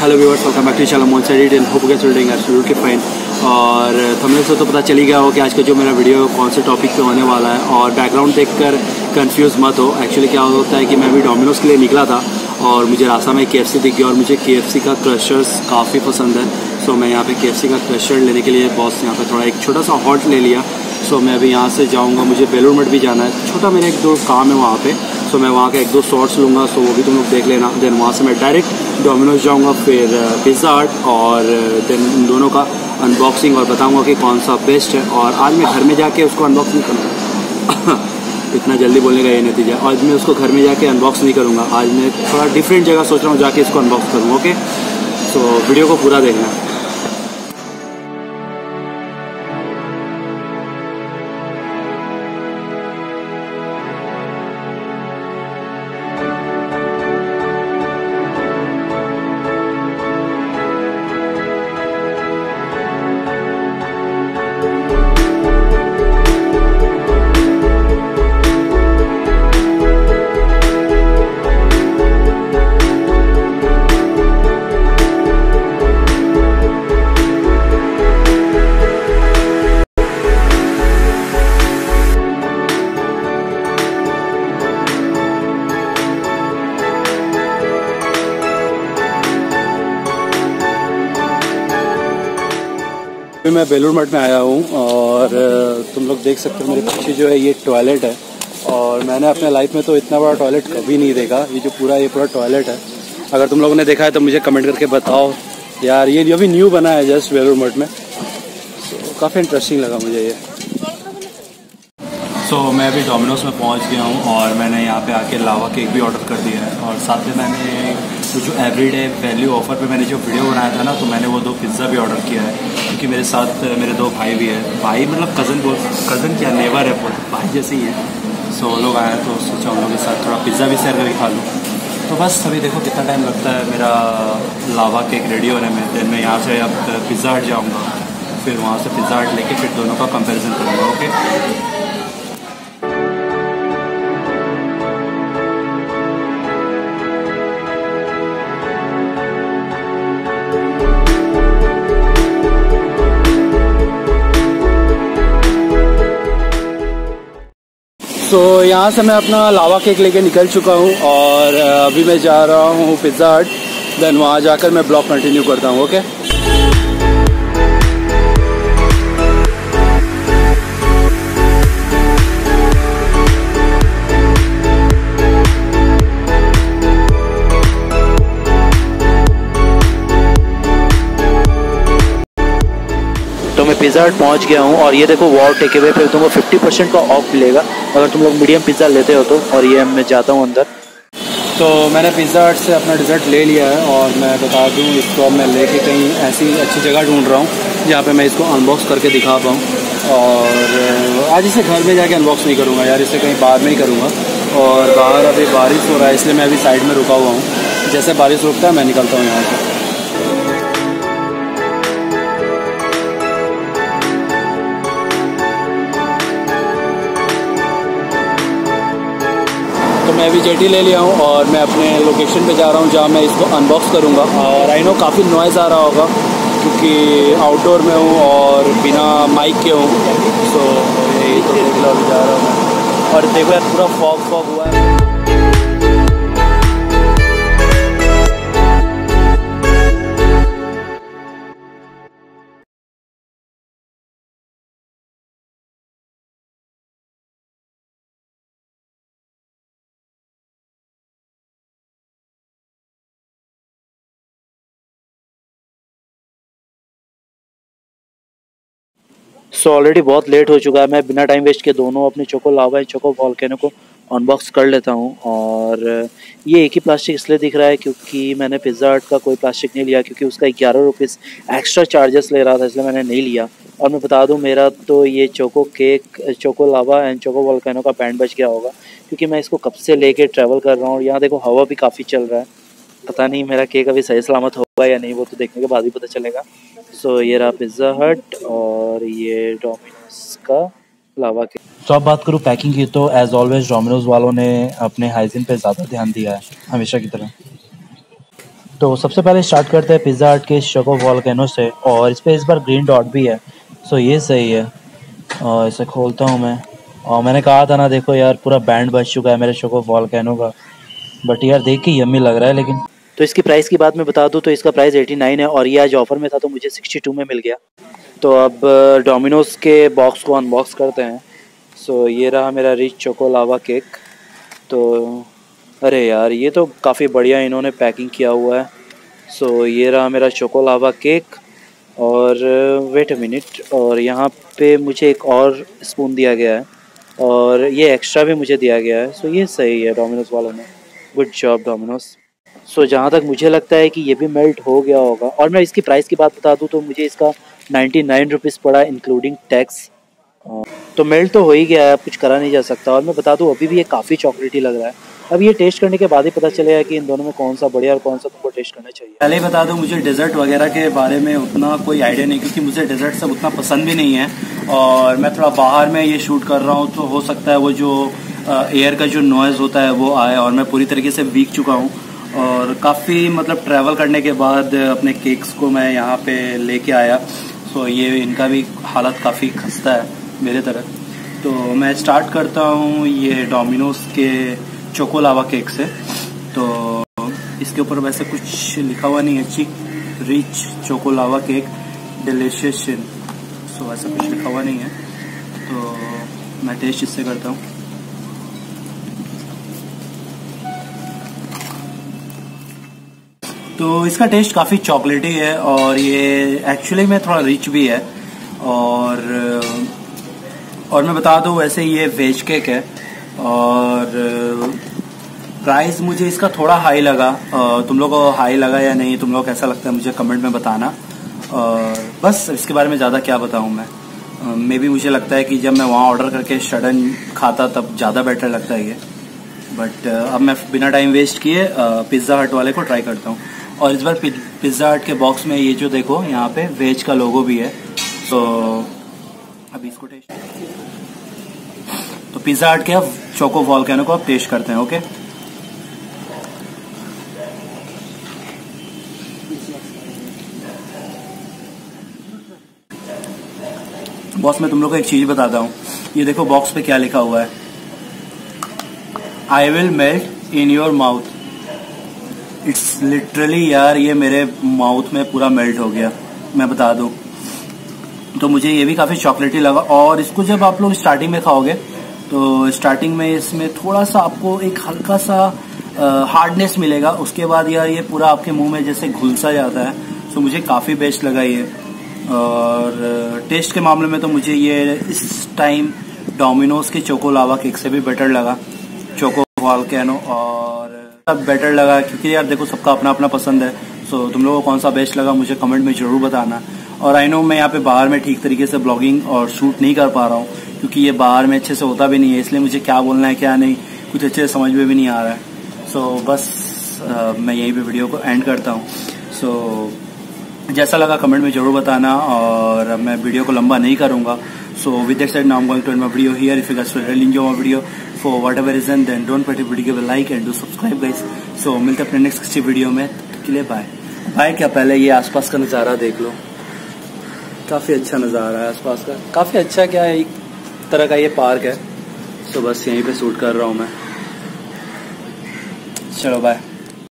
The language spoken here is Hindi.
Hello viewers, welcome back to channel मोन सेड and hope you doing absolutely fine. और थंबनेल से तो पता चल ही गया हो कि आज का जो मेरा वीडियो कौन से टॉपिक पे होने वाला है। और बैकग्राउंड देखकर कंफ्यूज मत हो। एक्चुअली क्या होता है कि मैं अभी डोमिनोज़ के लिए निकला था और मुझे रास्ता में KFC दिख गया और मुझे KFC का क्रशर्स काफ़ी पसंद है। सो मैं यहाँ पे KFC का क्रशर लेने के लिए बॉस यहाँ पे थोड़ा एक छोटा सा हॉल्ट ले लिया। सो मैं अभी यहाँ से जाऊँगा, मुझे बेलूर मठ भी जाना है, छोटा मेरा एक दो काम है वहाँ पे। सो मैं वहाँ के एक दो शॉट्स लूँगा, सो वो भी तुम लोग देख लेना। देन वहाँ से मैं डायरेक्ट डोमिनोज़ जाऊँगा, फिर पिज़्ज़ा हट, और देन इन दोनों का अनबॉक्सिंग और बताऊँगा कि कौन सा बेस्ट है। और आज मैं घर में जाके उसको अनबॉक्स नहीं करूँगा इतना जल्दी बोलने का ये नतीजा। आज मैं उसको घर में जाके अनबॉक्स नहीं करूँगा, आज मैं थोड़ा डिफरेंट जगह सोच रहा हूँ जाके इसको अनबॉक्स करूँगा। ओके, सो वीडियो को पूरा देखना। मैं बेलूर मठ में आया हूँ और तुम लोग देख सकते हो मेरे पीछे जो है ये टॉयलेट है। और मैंने अपने लाइफ में तो इतना बड़ा टॉयलेट कभी नहीं देखा। ये पूरा टॉयलेट है। अगर तुम लोगों ने देखा है तो मुझे कमेंट करके बताओ यार। ये अभी न्यू बना है जस्ट बेलूर मठ में। काफ़ी इंटरेस्टिंग लगा मुझे ये। मैं अभी डोमिनोज़ में पहुंच गया हूं और मैंने यहाँ पे आके लावा केक भी ऑर्डर कर दिया है। और साथ में मैंने जो एवरीडे वैल्यू ऑफर पे मैंने जो वीडियो बनाया था ना, तो मैंने वो 2 पिज़्ज़ा भी ऑर्डर किया है। क्योंकि मेरे साथ मेरे 2 भाई भी है। भाई मतलब कज़न क्या, नेबर है, भाई जैसे ही है। वो लोग आए तो सोचा उन लोगों के साथ थोड़ा पिज़्ज़ा भी शेयर करके खा लूँ। तो बस अभी देखो कितना टाइम लगता है मेरा लावा केक रेडी होने में। देन मैं यहाँ से अब पिज़्ज़ा हट जाऊँगा, फिर वहाँ से पिज़्ज़ा हट लेके फिर दोनों का कंपेरिजन करूँगा। ओके, यहाँ से मैं अपना लावा केक लेके निकल चुका हूँ और अभी मैं जा रहा हूँ पिज़्ज़ा हट। देन वहाँ जाकर मैं ब्लॉग कंटिन्यू करता हूँ। ओके, तो मैं पिज़्ज़ा हट पहुँच गया हूँ और ये देखो वाव टेक अवे पे तुमको 50% का ऑफ मिलेगा अगर तुम लोग मीडियम पिज़्ज़ा लेते हो तो। और ये मैं जाता हूँ अंदर। तो मैंने पिज़्ज़ा हट से अपना डिज़र्ट ले लिया है और मैं बता दूँ इसको मैं लेके कहीं ऐसी अच्छी जगह ढूंढ रहा हूँ जहाँ पे मैं इसको अनबॉक्स करके दिखा पाऊँ। और आज इसे घर में जाके अनबॉक्स नहीं करूँगा यार, इसे कहीं बाहर में ही करूँगा। और बाहर अभी बारिश हो रहा है इसलिए मैं अभी साइड में रुका हुआ हूँ। जैसे बारिश रुकता है मैं निकलता हूँ यहाँ से। तो मैं अभी जेटी ले लिया हूँ और मैं अपने लोकेशन पे जा रहा हूँ जहाँ मैं इसको अनबॉक्स करूँगा। और आई नो काफ़ी नॉइज़ आ रहा होगा क्योंकि आउटडोर में हूँ और बिना माइक के हूँ। सो यही तो देख लो अभी जा रहा हूँ मैं। और देखो यार पूरा फॉग हुआ है। ऑलरेडी बहुत लेट हो चुका है। मैं बिना टाइम वेस्ट के दोनों अपने choco lava and choco volcano को अनबॉक्स कर लेता हूँ। और ये एक ही प्लास्टिक इसलिए दिख रहा है क्योंकि मैंने पिज़्ज़ा हट का कोई प्लास्टिक नहीं लिया क्योंकि उसका 11 रुपीज़ एक्स्ट्रा चार्जेस ले रहा था, इसलिए मैंने नहीं लिया। और मैं बता दूँ मेरा तो ये choco cake, choco lava and choco volcano का बैंड बच गया होगा क्योंकि मैं इसको कब से लेके ट्रैवल कर रहा हूँ। यहाँ देखो हवा भी काफ़ी चल रहा है। पता नहीं मेरा केक अभी सही सलामत होगा या नहीं, वो तो देखने के बाद ही पता चलेगा। ये रहा पिज़्ज़ा हट और ये डोमिनोज़ का लावा केक। तो अब बात करूँ पैकिंग की, तो एज ऑलवेज डोमिनोज़ वालों ने अपने हाइजीन पे ज़्यादा ध्यान दिया है हमेशा की तरह। तो सबसे पहले स्टार्ट करते हैं पिज़्ज़ा हट के चोको वोल्केनो से, और इस पे इस बार ग्रीन डॉट भी है, सो ये सही है। और इसे खोलता हूँ मैं, और मैंने कहा था ना, देखो यार पूरा बैंड बच चुका है मेरे चोको वोल्केनो का, बट यार देख के यम्मी लग रहा है। लेकिन तो इसकी प्राइस की बात मैं बता दूँ तो इसका प्राइस 89 है, और ये आज ऑफर में था तो मुझे 62 में मिल गया। तो अब डोमिनोज के बॉक्स को अनबॉक्स करते हैं। सो ये रहा मेरा रिच चोको लावा केक। तो अरे यार ये तो काफ़ी बढ़िया इन्होंने पैकिंग किया हुआ है। सो ये रहा मेरा चोको लावा केक, और वेट अ मिनट, और यहाँ पे मुझे एक और स्पून दिया गया है, और ये एक्स्ट्रा भी मुझे दिया गया है। सो ये सही है डोमिनोज वालों ने, गुड जॉब डोमिनोज। सो जहाँ तक मुझे लगता है कि ये भी मेल्ट हो गया होगा। और मैं इसकी प्राइस की बात बता दूँ तो मुझे इसका 99 रुपीज़ पड़ा इंक्लूडिंग टैक्स। तो मेल्ट तो हो ही गया है, अब कुछ करा नहीं जा सकता। और मैं बता दूं अभी भी ये काफ़ी चॉकलेटी लग रहा है। अब ये टेस्ट करने के बाद ही पता चलेगा कि इन दोनों में कौन सा बढ़िया और कौन सा तुमको टेस्ट करना चाहिए। पहले ही बता दूं मुझे डेजर्ट वगैरह के बारे में उतना कोई आइडिया नहीं, क्योंकि मुझे डेजर्ट सब उतना पसंद भी नहीं है, और मैं थोड़ा बाहर में ये शूट कर रहा हूँ, तो हो सकता है वो जो एयर का जो नॉइज़ होता है वो आए। और मैं पूरी तरीके से भीग चुका हूँ, और काफ़ी मतलब ट्रैवल करने के बाद अपने केक्स को मैं यहाँ पे लेके आया। सो ये इनका भी हालत काफ़ी खस्ता है मेरे तरह। तो मैं स्टार्ट करता हूँ ये डोमिनोज के चोको लावा केक से। तो इसके ऊपर वैसे कुछ लिखा हुआ नहीं है, chick rich choco lava cake delicious. So ऐसा कुछ लिखा हुआ नहीं है, तो मैं टेस्ट इससे करता हूँ। तो इसका टेस्ट काफ़ी चॉकलेटी है, और ये एक्चुअली में थोड़ा रिच भी है। और मैं बता दूं वैसे ये वेज केक है, और प्राइस मुझे इसका थोड़ा हाई लगा। तुम लोगों को हाई लगा या नहीं, तुम लोग कैसा लगता है मुझे कमेंट में बताना। और बस इसके बारे में ज़्यादा क्या बताऊं मैं। मे बी मुझे लगता है कि जब मैं वहाँ ऑर्डर करके सडन खाता तब ज़्यादा बेटर लगता है ये। बट अब मैं बिना टाइम वेस्ट किए पिज़्ज़ा हट वाले को ट्राई करता हूँ। और इस बार पिज़्ज़ा हट के बॉक्स में ये जो देखो यहाँ पे वेज का लोगो भी है। तो अभी इसको टेस्ट, तो पिज़्ज़ा हट के अब चोको वोल्केनो को अब टेस्ट करते हैं। ओके, बॉस मैं तुम लोग को एक चीज बताता हूँ। ये देखो बॉक्स पे क्या लिखा हुआ है, I will melt in your mouth. It's literally यार ये मेरे माउथ में पूरा मेल्ट हो गया, मैं बता दूं। तो मुझे ये भी काफी चॉकलेटी लगा। और इसको जब आप लोग स्टार्टिंग में खाओगे तो स्टार्टिंग में इसमें थोड़ा सा आपको एक हल्का सा हार्डनेस मिलेगा, उसके बाद यार ये पूरा आपके मुंह में जैसे घुलसा जाता है। तो मुझे काफी बेस्ट लगा ये। और टेस्ट के मामले में तो मुझे ये इस टाइम डोमिनोज के चोको लावा केक से भी बेटर लगा, चोको वोल्केनो, और सब बेटर लगा। क्योंकि यार देखो सबका अपना अपना पसंद है। सो तुम लोगों को कौन सा बेस्ट लगा मुझे कमेंट में जरूर बताना। और आई नो मैं यहाँ पे बाहर में ठीक तरीके से ब्लॉगिंग और शूट नहीं कर पा रहा हूँ, क्योंकि ये बाहर में अच्छे से होता भी नहीं है, इसलिए मुझे क्या बोलना है क्या नहीं कुछ अच्छे से समझ में भी नहीं आ रहा है। सो बस मैं यहीं पे वीडियो को एंड करता हूँ। सो जैसा लगा कमेंट में जरूर बताना, और मैं वीडियो को लंबा नहीं करूँगा। So with that said now I am going to end my video here. If you guys really enjoy my video for whatever reason then don't forget to give a like and do subscribe guys. So मिलते हैं अपने नेक्स्ट किसी वीडियो में, के लिए बाय बाय। क्या पहले ये आसपास का नज़ारा देख लो, काफ़ी अच्छा नज़ारा है आसपास का, काफ़ी अच्छा क्या है, एक तरह का ये पार्क है। सो बस यहीं पे शूट कर रहा हूँ मैं। चलो बाय।